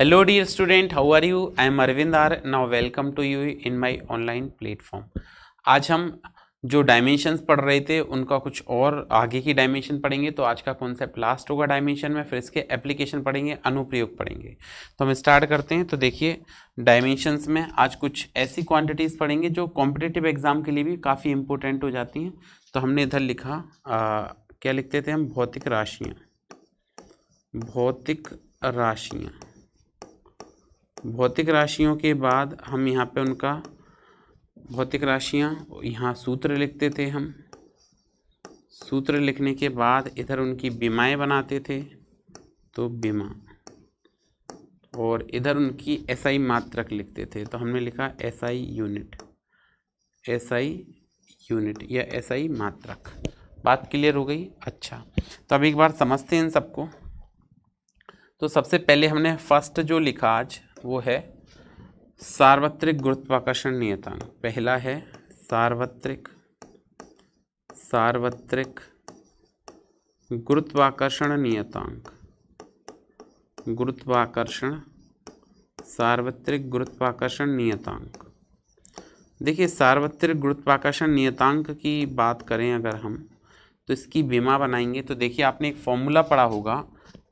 Hello dear student, how are you? I am Arvind R. Now welcome to you in my online platform. आज हम जो dimensions पढ़ रहे थे उनका कुछ और आगे की डायमेंशन पढ़ेंगे। तो आज का कॉन्सेप्ट लास्ट होगा डायमेंशन में, फिर इसके एप्लीकेशन पढ़ेंगे, अनुप्रयोग पढ़ेंगे। तो हम स्टार्ट करते हैं। तो देखिए डायमेंशंस में आज कुछ ऐसी क्वांटिटीज़ पढ़ेंगे जो कॉम्पिटिटिव एग्जाम के लिए भी काफ़ी इंपॉर्टेंट हो जाती हैं। तो हमने इधर लिखा क्या लिखते थे हम, भौतिक राशियाँ। भौतिक राशियाँ, भौतिक राशियों के बाद हम यहाँ पे उनका भौतिक राशियाँ, यहाँ सूत्र लिखते थे हम। सूत्र लिखने के बाद इधर उनकी विमाएँ बनाते थे, तो विमा, और इधर उनकी एसआई मात्रक लिखते थे। तो हमने लिखा एसआई यूनिट, एसआई यूनिट या एसआई मात्रक। बात क्लियर हो गई? अच्छा, तो अब एक बार समझते हैं इन सबको। तो सबसे पहले हमने फर्स्ट जो लिखा आज वो है सार्वत्रिक गुरुत्वाकर्षण नियतांक। पहला है सार्वत्रिक गुरुत्वाकर्षण नियतांक, सार्वत्रिक गुरुत्वाकर्षण नियतांक। देखिए सार्वत्रिक गुरुत्वाकर्षण नियतांक की बात करें अगर हम, तो इसकी विमा बनाएंगे। तो देखिए आपने एक फॉर्मूला पढ़ा होगा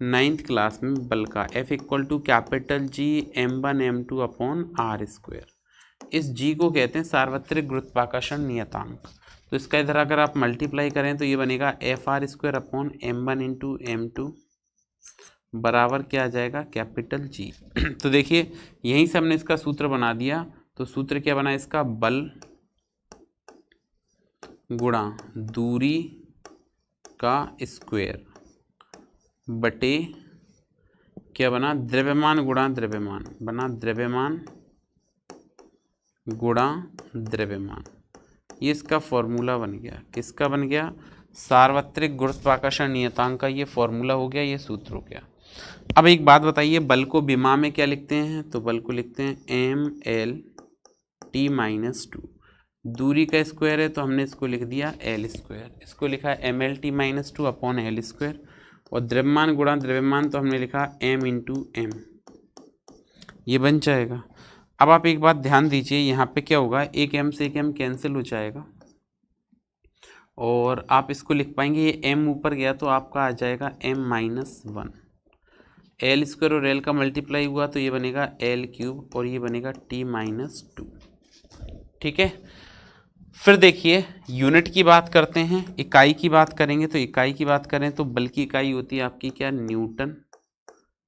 9th क्लास में बल का, F equal to capital G m1 m2 upon R square. इस G को कहते हैं सार्वत्रिक गुरुत्वाकर्षण नियतांक। तो इसका इधर अगर आप मल्टीप्लाई करें तो ये बनेगा FR square upon m1 into m2 बराबर क्या आ जाएगा, कैपिटल G। तो देखिए यहीं से हमने इसका सूत्र बना दिया। तो सूत्र क्या बना इसका, बल गुणा दूरी का स्क्वायर बटे क्या बना, द्रव्यमान गुणा द्रव्यमान, बना द्रव्यमान गुणा द्रव्यमान। ये इसका फॉर्मूला बन गया। किसका बन गया, सार्वत्रिक गुरुत्वाकर्षण नियतांक का ये फॉर्मूला हो गया, ये सूत्र हो गया। अब एक बात बताइए, बल को विमा में क्या लिखते हैं? तो बल को लिखते हैं mlt-2। दूरी का स्क्वायर है तो हमने इसको लिख दिया l स्क्वायर। इसको लिखा है mlt-2 अपॉन l स्क्वायर। और द्रव्यमान गुणा द्रव्यमान तो हमने लिखा m इंटू एम, ये बन जाएगा। अब आप एक बात ध्यान दीजिए, यहाँ पे क्या होगा, एक m से एक m कैंसिल हो जाएगा और आप इसको लिख पाएंगे, ये m ऊपर गया तो आपका आ जाएगा m-1। l स्क्वायर और l का मल्टीप्लाई हुआ तो ये बनेगा l क्यूब और ये बनेगा t-2। ठीक है। फिर देखिए यूनिट की बात करते हैं, इकाई की बात करेंगे। तो इकाई की बात करें तो बल की इकाई होती है आपकी क्या, न्यूटन,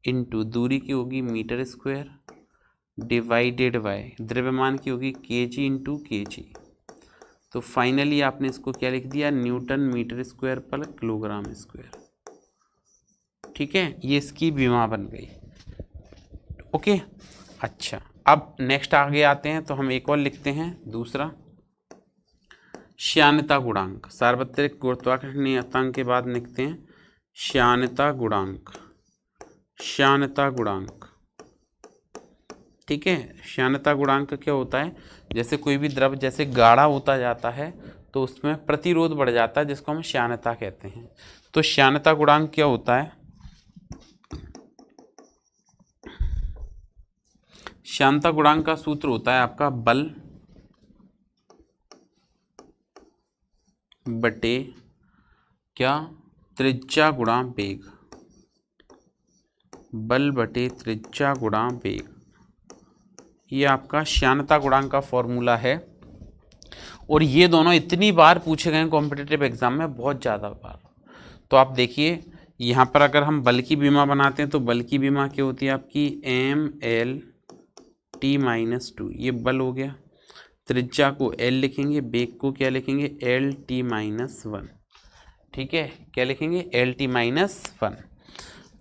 इंटू दूरी की होगी मीटर स्क्वायर, डिवाइडेड बाय द्रव्यमान की होगी केजी इंटू केजी। तो फाइनली आपने इसको क्या लिख दिया, न्यूटन मीटर स्क्वायर पर किलोग्राम स्क्वायर। ठीक है, ये इसकी विमा बन गई। ओके, अच्छा अब नेक्स्ट आगे आते हैं। तो हम एक और लिखते हैं दूसरा, श्यानता गुणांक। सार्वत्रिक गुरुत्वाकर्षण नियतांक के बाद लिखते हैं श्यानता गुणांक, श्यानता गुणांक। ठीक है, श्यानता गुणांक क्या होता है, जैसे कोई भी द्रव जैसे गाढ़ा होता जाता है तो उसमें प्रतिरोध बढ़ जाता है, जिसको हम श्यानता कहते हैं। तो श्यानता गुणांक क्या होता है, श्यानता गुणांक का सूत्र होता है आपका बल बटे क्या, त्रिज्या गुणा वेग, बल बटे त्रिज्या गुणा वेग। ये आपका श्यानता गुणांक का फॉर्मूला है। और ये दोनों इतनी बार पूछे गए कॉम्पिटिटिव एग्जाम में, बहुत ज़्यादा बार। तो आप देखिए यहाँ पर अगर हम बल की विमा बनाते हैं तो बल की विमा क्या होती है आपकी, mlt-2, ये बल हो गया। त्रिज्या को l लिखेंगे, वेग को क्या लिखेंगे, lt-1। ठीक है, क्या लिखेंगे, lt-1।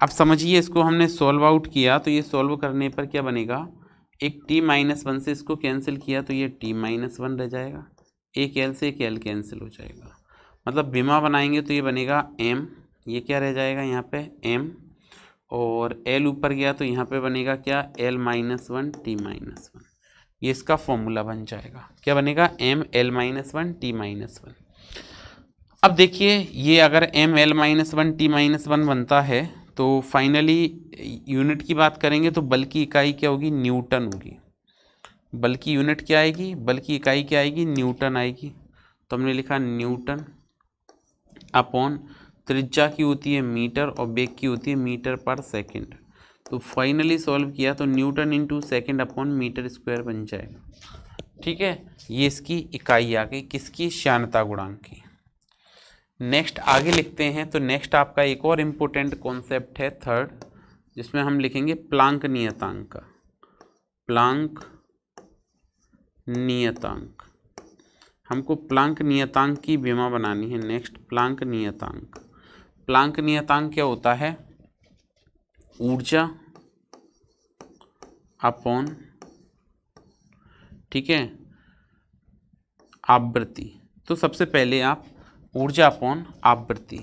अब समझिए इसको हमने सॉल्व आउट किया तो ये सॉल्व करने पर क्या बनेगा, एक t-1 से इसको कैंसिल किया तो ये t-1 रह जाएगा, एक l से एक l कैंसिल हो जाएगा। मतलब विमा बनाएंगे तो ये बनेगा m, ये क्या रह जाएगा यहाँ पे m, और l ऊपर गया तो यहाँ पे बनेगा क्या, l-1 t-1। ये इसका फॉर्मूला बन जाएगा, क्या बनेगा, ml-1 t-1। अब देखिए ये अगर ml-1 t-1 बनता है तो फाइनली यूनिट की बात करेंगे तो बल की इकाई क्या होगी, न्यूटन होगी। बल की यूनिट क्या आएगी, बल की इकाई क्या आएगी, न्यूटन आएगी। तो हमने लिखा न्यूटन अपॉन त्रिज्या की होती है मीटर और वेग की होती है मीटर पर सेकंड। तो फाइनली सॉल्व किया तो newton into second upon metre square बन जाएगा। ठीक है, ये इसकी इकाई आ गई किसकी, श्यानता गुणांक की। नेक्स्ट आगे लिखते हैं। तो नेक्स्ट आपका एक और इम्पोर्टेंट कॉन्सेप्ट है थर्ड, जिसमें हम लिखेंगे प्लांक नियतांक का। प्लांक नियतांक, हमको प्लांक नियतांक की विमा बनानी है। नेक्स्ट प्लांक नियतांक। प्लांक नियतांक क्या होता है, ऊर्जा अपॉन, ठीक है, आवृत्ति। तो सबसे पहले आप ऊर्जा अपॉन आवृत्ति,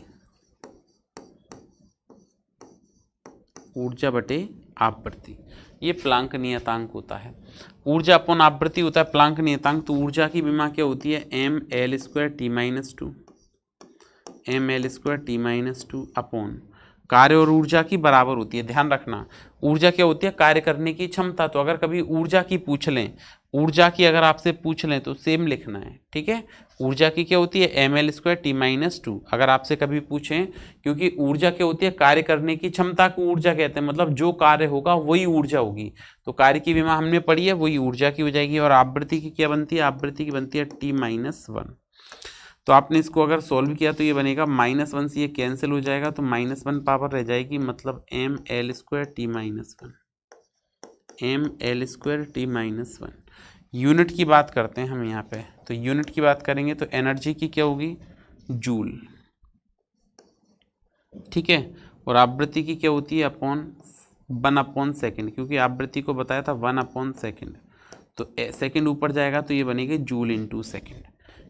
ऊर्जा बटे आवृत्ति, ये प्लांक नियतांक होता है। ऊर्जा अपॉन आवृत्ति होता है प्लांक नियतांक। तो ऊर्जा की विमा क्या होती है, M L square T minus two, M L square T minus two upon कार्य और ऊर्जा की बराबर होती है। ध्यान रखना, ऊर्जा क्या होती है, कार्य करने की क्षमता। तो अगर कभी ऊर्जा की पूछ लें, ऊर्जा की अगर आपसे पूछ लें तो सेम लिखना है। ठीक है, ऊर्जा की क्या होती है, M L square T minus two, अगर आपसे कभी पूछें, क्योंकि ऊर्जा क्या होती है, कार्य करने की क्षमता को ऊर्जा कहते हैं, मतलब जो कार्य होगा वही ऊर्जा होगी। तो कार्य की विमा हमने पढ़ी है, वही ऊर्जा की हो जाएगी। और आवृत्ति की क्या बनती है, आवृत्ति की बनती है टी माइनस वन। तो आपने इसको अगर सॉल्व किया तो ये बनेगा -1 से ये कैंसिल हो जाएगा, तो -1 पावर रह जाएगी, मतलब M L square T minus one, M L square T minus one. Unit की बात करते हैं हम यहाँ पे। तो यूनिट की बात करेंगे तो एनर्जी की क्या होगी, जूल। ठीक है, और आवृत्ति की क्या होती है, अपॉन 1/सेकेंड, क्योंकि आवृत्ति को बताया था 1/सेकेंड। तो सेकेंड ऊपर जाएगा तो ये बनेगी जूल इंटू सेकेंड।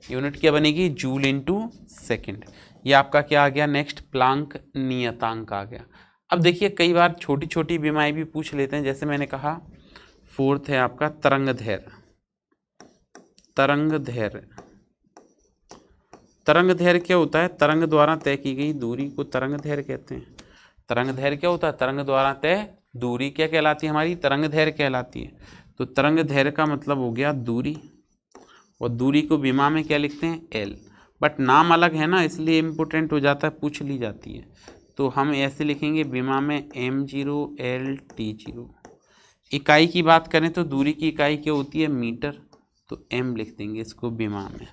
यूनिट क्या बनेगी, जूल इंटू सेकेंड। ये आपका क्या आ गया, नेक्स्ट प्लांक नियतांक आ गया। अब देखिए कई बार छोटी छोटी विमाएं भी पूछ लेते हैं, जैसे मैंने कहा फोर्थ है आपका तरंग धैर्य। तरंग धैर्य, तरंग धैर्य क्या होता है, तरंग द्वारा तय की गई दूरी को तरंग धैर्य कहते हैं। तरंग धैर्य क्या होता है, तरंग द्वारा तय दूरी क्या कहलाती है, हमारी तरंग धैर्य कहलाती है। तो तरंग धैर्य का मतलब हो गया दूरी, और दूरी को विमा में क्या लिखते हैं, एल। बट नाम अलग है ना, इसलिए इम्पोर्टेंट हो जाता है, पूछ ली जाती है। तो हम ऐसे लिखेंगे विमा में m0 l t0। इकाई की बात करें तो दूरी की इकाई क्या होती है, मीटर, तो m लिख देंगे इसको विमा में।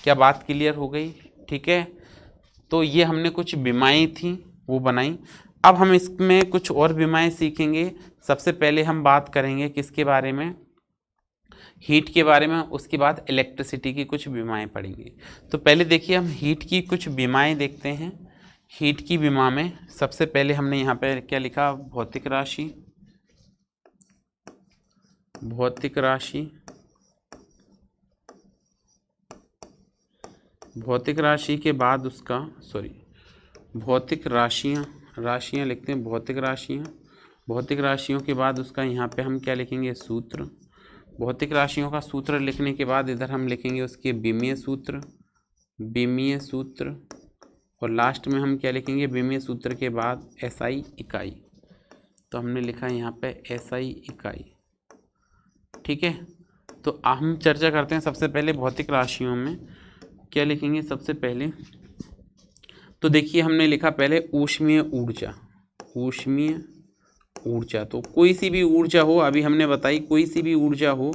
क्या बात क्लियर हो गई, ठीक है। तो ये हमने कुछ विमाएं थी वो बनाई। अब हम इसमें कुछ और विमाएं सीखेंगे। सबसे पहले हम बात करेंगे किसके बारे में, हीट के बारे में, उसके बाद इलेक्ट्रिसिटी की कुछ विमाएं पढ़ेंगे। तो पहले देखिए हम हीट की कुछ विमाएं देखते हैं। हीट की विमा में सबसे पहले हमने यहाँ पे क्या लिखा, भौतिक राशि, भौतिक राशि, भौतिक राशि के बाद उसका भौतिक राशियाँ, राशियाँ लिखते हैं, भौतिक राशियाँ। भौतिक राशियों के बाद उसका यहाँ पे हम क्या लिखेंगे, सूत्र। भौतिक राशियों का सूत्र लिखने के बाद इधर हम लिखेंगे उसके विमीय सूत्र, विमीय सूत्र। और लास्ट में हम क्या लिखेंगे, विमीय सूत्र के बाद एसआई इकाई। तो हमने लिखा है यहाँ पे एसआई इकाई। ठीक है, तो हम चर्चा करते हैं सबसे पहले भौतिक राशियों में क्या लिखेंगे सबसे पहले। तो देखिए हमने लिखा पहले ऊष्मीय ऊर्जा, ऊष्मीय ऊर्जा। तो कोई सी भी ऊर्जा हो, अभी हमने बताई कोई सी भी ऊर्जा हो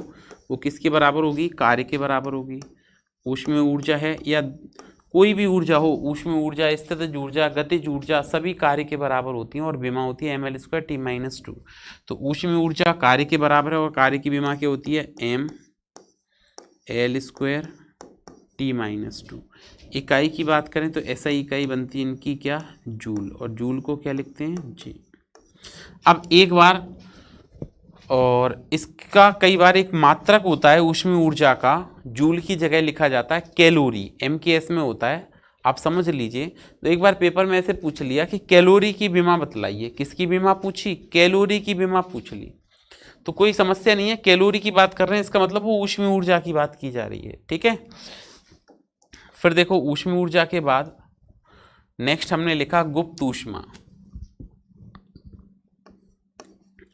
वो किसके बराबर होगी, कार्य के बराबर होगी। ऊष्मीय ऊर्जा है या कोई भी ऊर्जा हो, ऊष्मीय ऊर्जा, स्थितिज ऊर्जा, गतिज ऊर्जा, सभी कार्य के बराबर होती हैं और विमा होती है ml square T minus to. तो ऊष्मीय ऊर्जा कार्य के बराबर है और कार्य की विमा क्या होती है, m l square T minus to. इकाई की बात करें तो ऐसा इकाई बनती है इनकी क्या, जूल, और जूल को क्या लिखते हैं, जी। अब एक बार, और इसका कई बार एक मात्रक होता है ऊष्मीय ऊर्जा का, जूल की जगह लिखा जाता है कैलोरी, MKS में होता है, आप समझ लीजिए। तो एक बार पेपर में ऐसे पूछ लिया कि कैलोरी की विमा बतलाइए, किसकी विमा पूछी, कैलोरी की विमा पूछ ली, तो कोई समस्या नहीं है, कैलोरी की बात कर रहे हैं, इसका मतलब वो ऊष्मीय ऊर्जा की बात की जा रही है। ठीक है, फिर देखो ऊष्मीय ऊर्जा के बाद नेक्स्ट हमने लिखा गुप्त ऊष्मा,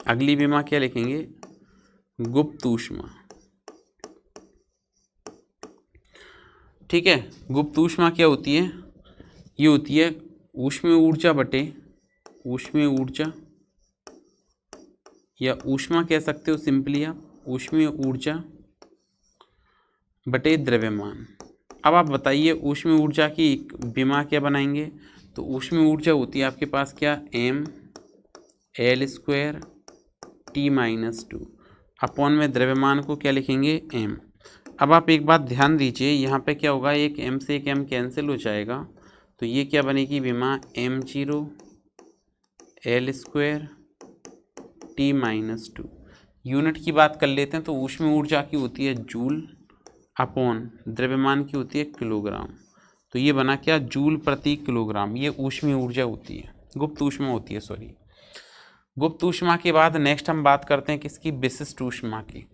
अगली विमा क्या लिखेंगे, गुप्त ऊष्मा। ठीक है, गुप्त ऊष्मा क्या होती है, ये होती है ऊष्मीय ऊर्जा बटे ऊष्मीय ऊर्जा, या ऊष्मा कह सकते हो सिंपली आप, ऊष्मीय ऊर्जा बटे द्रव्यमान। अब आप बताइए ऊष्मीय ऊर्जा की विमा क्या बनाएंगे, तो ऊष्मीय ऊर्जा होती है आपके पास क्या, M L square T minus two, upon में द्रव्यमान को क्या लिखेंगे, एम। अब आप एक बात ध्यान दीजिए, यहाँ पे क्या होगा, एक एम से एक एम कैंसिल हो जाएगा, तो ये क्या बनेगी विमा, M zero L square T minus two. Unit की बात कर लेते हैं तो ऊष्मीय ऊर्जा की होती है जूल, अपॉन द्रव्यमान की होती है किलोग्राम, तो ये बना क्या, जूल प्रति किलोग्राम। ये ऊष्मीय ऊर्जा होती है, गुप्त ऊष्मा होती है, सॉरी। गुप्त ऊष्मा के बाद नेक्स्ट हम बात करते हैं किसकी, विशिष्ट ऊष्मा की।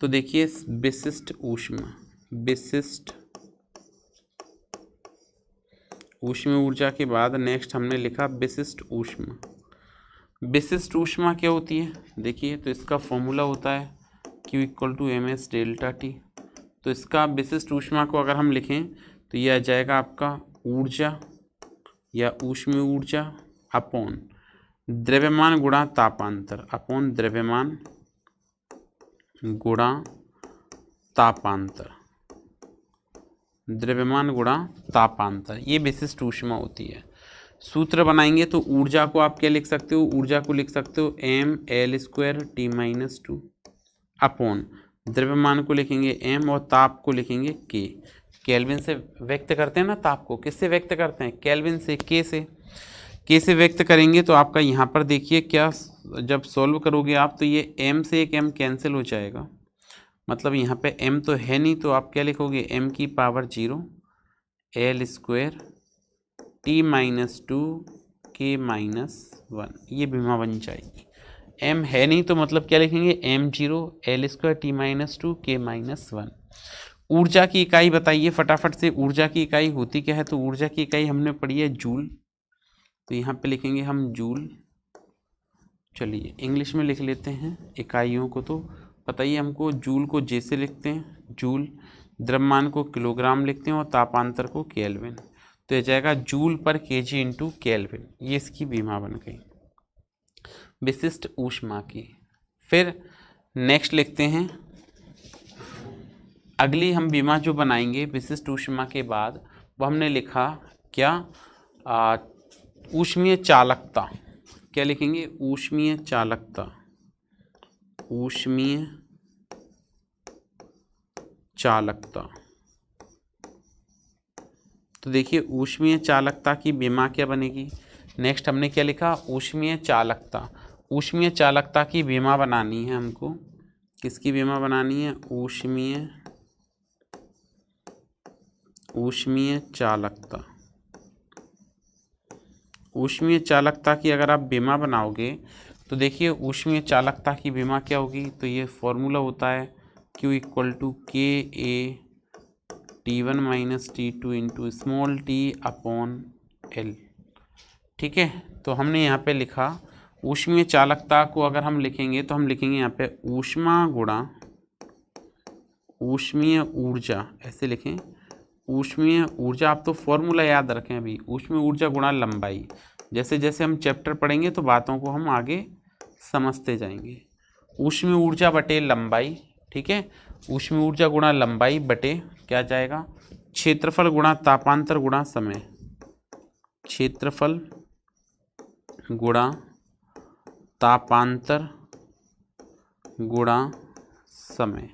तो देखिए विशिष्ट ऊष्मा, विशिष्ट ऊष्मीय ऊर्जा के बाद नेक्स्ट हमने लिखा विशिष्ट ऊष्मा। विशिष्ट ऊष्मा क्या होती है, देखिए तो इसका फॉर्मूला होता है Q equal to M S delta T. तो इसका विशिष्ट ऊष्मा को अगर हम लिखें तो ये आ जाएगा आपका ऊर्जा या ऊष्मीय ऊर्जा अपॉन द्रव्यमान गुणा तापांतर, अपॉन द्रव्यमान गुणा तापांतर, द्रव्यमान गुणा तापांतर, ये विशिष्ट ऊष्मा होती है। सूत्र बनाएंगे तो ऊर्जा को आप क्या लिख सकते हो, ऊर्जा को लिख सकते हो M L square T minus two, upon द्रव्यमान को लिखेंगे एम और ताप को लिखेंगे के। केल्विन से व्यक्त करते हैं ना ताप को, किससे व्यक्त करते हैं, केल्विन से, के से व्यक्त करेंगे। तो आपका यहाँ पर देखिए क्या, जब सॉल्व करोगे आप तो ये m से एक m कैंसिल हो जाएगा, मतलब यहाँ पे m तो है नहीं, तो आप क्या लिखोगे, m की power 0 L square T minus to के माइनस 1, ये विमा बन जाएगी। m है नहीं तो मतलब क्या लिखेंगे, m0 L square T minus to के माइनस 1। ऊर्जा की इकाई बताइए फटाफट से, ऊर्जा की इकाई होती क्या है, तो ऊर्जा की इकाई हमने पढ़ी है जूल, तो यहाँ पे लिखेंगे हम जूल। चलिए इंग्लिश में लिख लेते हैं इकाइयों को, तो बताइए हमको, जूल को जे से लिखते हैं जूल, द्रव्यमान को किलोग्राम लिखते हैं और तापांतर को केल्विन, तो यह जाएगा जूल पर केजी इंटू केल्विन। ये इसकी विमा बन गई विशिष्ट ऊष्मा की। फिर नेक्स्ट लिखते हैं अगली हम विमा जो बनाएंगे विशिष्ट ऊष्मा के बाद, वो हमने लिखा क्या, ऊष्मीय चालकता। क्या लिखेंगे, ऊष्मीय चालकता, ऊष्मीय चालकता। तो देखिए ऊष्मीय चालकता की विमा क्या बनेगी, नेक्स्ट हमने क्या लिखा, ऊष्मीय चालकता। ऊष्मीय चालकता की विमा बनानी है हमको, किसकी विमा बनानी है, ऊष्मीय चालकता। ऊष्मीय चालकता की अगर आप विमा बनाओगे तो देखिए ऊष्मीय चालकता की विमा क्या होगी, तो ये फॉर्मूला होता है Q इक्वल टू के ए T1 minus T2 into small T upon L. ठीक है, तो हमने यहाँ पे लिखा ऊष्मीय चालकता को अगर हम लिखेंगे तो हम लिखेंगे यहाँ पे ऊष्मा गुणा ऊष्मीय ऊर्जा, ऐसे लिखें ऊष्मीय ऊर्जा। आप तो फॉर्मूला याद रखें अभी, ऊष्मीय ऊर्जा गुणा लंबाई। जैसे जैसे हम चैप्टर पढ़ेंगे तो बातों को हम आगे समझते जाएंगे। ऊष्मीय ऊर्जा बटे लंबाई, ठीक है, ऊष्मीय ऊर्जा गुणा लंबाई बटे क्या जाएगा, क्षेत्रफल गुणा तापांतर गुणा समय, क्षेत्रफल गुणा तापांतर गुणा समय।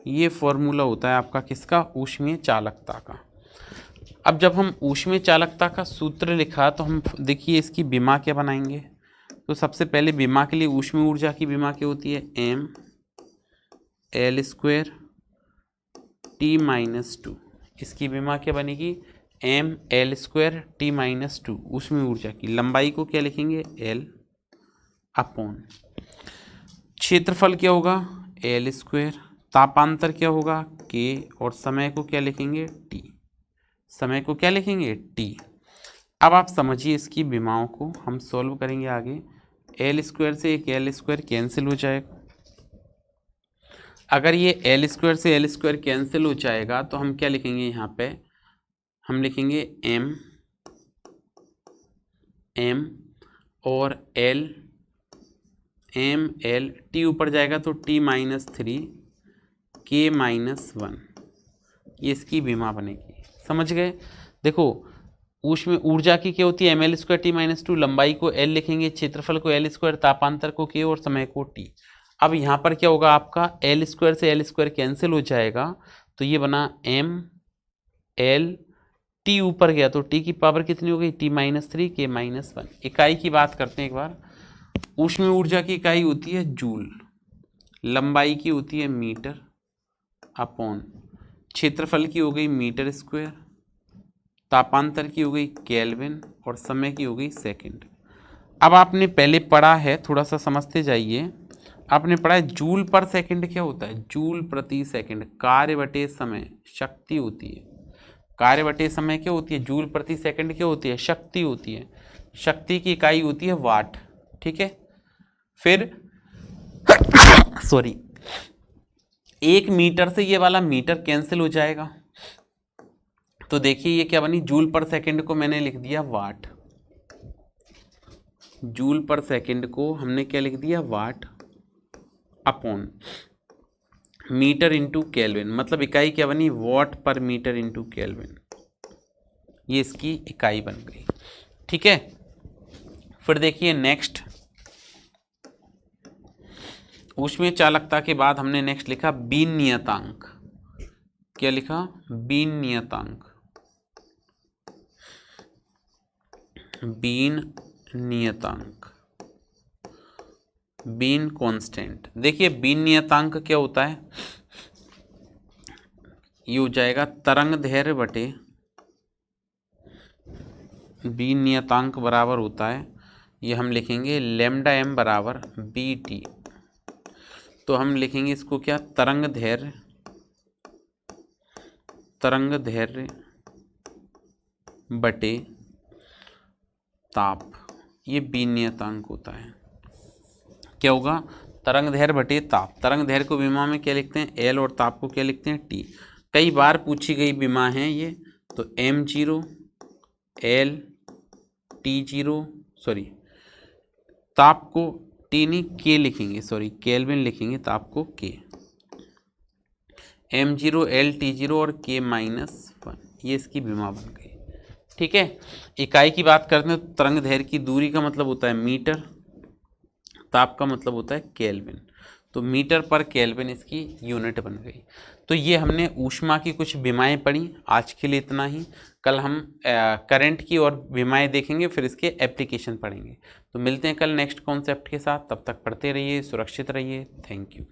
ये फॉर्मूला होता है आपका किसका, ऊष्मीय चालकता का। अब जब हम ऊष्मीय चालकता का सूत्र लिखा तो हम देखिए इसकी विमा क्या बनाएंगे। तो सबसे पहले विमा के लिए ऊष्मीय ऊर्जा की विमा क्या होती है, M L square T minus two. इसकी विमा क्या बनेगी, M L square T minus two, ऊष्मीय ऊर्जा की। लंबाई को क्या लिखेंगे, एल अपॉन क्षेत्रफल क्या होगा, एल स्क्वायर, तापांतर क्या होगा के, और समय को क्या लिखेंगे टी, समय को क्या लिखेंगे टी। अब आप समझिए इसकी विमाओं को हम सॉल्व करेंगे आगे। एल स्क्वायर से एक एल स्क्वायर कैंसिल हो जाएगा। अगर ये एल स्क्वायर से एल स्क्वायर कैंसिल हो जाएगा तो हम क्या लिखेंगे यहाँ पे, हम लिखेंगे एम एम और एल, एम एल, टी ऊपर जाएगा तो टी माइनस 3 के माइनस 1, ये इसकी विमा बनेगी। समझ गए? देखो उसमें ऊर्जा की क्या होती है, M L square T minus 2, लंबाई को एल लिखेंगे, क्षेत्रफल को एल स्क्वायर, तापांतर को के और समय को टी। अब यहाँ पर क्या होगा, आपका एल स्क्वायर से एल स्क्वायर कैंसिल हो जाएगा तो ये बना एम एल, टी ऊपर गया तो टी की पावर कितनी हो गई, टी माइनस 3 के माइनस 1। इकाई की बात करते हैं एक बार। ऊष्मीय ऊर्जा की इकाई होती है जूल, लंबाई की होती है मीटर अपॉन, क्षेत्रफल की हो गई मीटर स्क्वायर, तापांतर की हो गई केल्विन और समय की हो गई सेकंड। अब आपने पहले पढ़ा है, थोड़ा सा समझते जाइए। आपने पढ़ा है जूल पर सेकंड क्या होता है, जूल प्रति सेकंड, कार्य बटे समय शक्ति होती है। कार्य बटे समय क्या होती है, जूल प्रति सेकंड क्या होती है, शक्ति होती है। शक्ति की इकाई होती है वाट। ठीक है, फिर सॉरी, 1 मीटर से ये वाला मीटर कैंसिल हो जाएगा तो देखिए ये क्या बनी, जूल पर सेकंड को मैंने लिख दिया वाट, जूल पर सेकंड को हमने क्या लिख दिया वाट अपॉन मीटर इंटू केल्विन, मतलब इकाई क्या बनी, वॉट पर मीटर इंटू केल्विन, ये इसकी इकाई बन गई। ठीक है, फिर देखिए नेक्स्ट, ऊष्मीय चालकता के बाद हमने नेक्स्ट लिखा बीन नियतांक। क्या लिखा, बीन नियतांक, बीन नियतांक, बीन कांस्टेंट। देखिए बीन नियतांक क्या होता है, ये हो जाएगा तरंग दैर्घ्य बटे, बीन नियतांक बराबर होता है, ये हम लिखेंगे लैम्डा एम बराबर बी टी। तो हम लिखेंगे इसको क्या, तरंग दैर्घ्य, तरंग दैर्घ्य बटे ताप, ये बीन नियतांक होता है। क्या होगा, तरंग दैर्घ्य बटे ताप। तरंग दैर्घ्य को विमा में क्या लिखते हैं, एल, और ताप को क्या लिखते हैं, टी। कई बार पूछी गई विमा है ये, तो m0 एल T0, सॉरी ताप को टी नहीं के लिखेंगे, सॉरी केल्विन लिखेंगे, ताप को के, m0 एल T0 और के माइनस 1, ये इसकी विमा बन गई। ठीक है, इकाई की बात करते हैं तो तरंग दैर्घ्य की दूरी का मतलब होता है मीटर, ताप का मतलब होता है केल्विन, तो मीटर पर केल्विन इसकी यूनिट बन गई। तो ये हमने ऊष्मा की कुछ विमाएं पढ़ी, आज के लिए इतना ही। कल हम करंट की और विमाएं देखेंगे, फिर इसके एप्लीकेशन पढ़ेंगे। तो मिलते हैं कल नेक्स्ट कॉन्सेप्ट के साथ, तब तक पढ़ते रहिए, सुरक्षित रहिए, थैंक यू।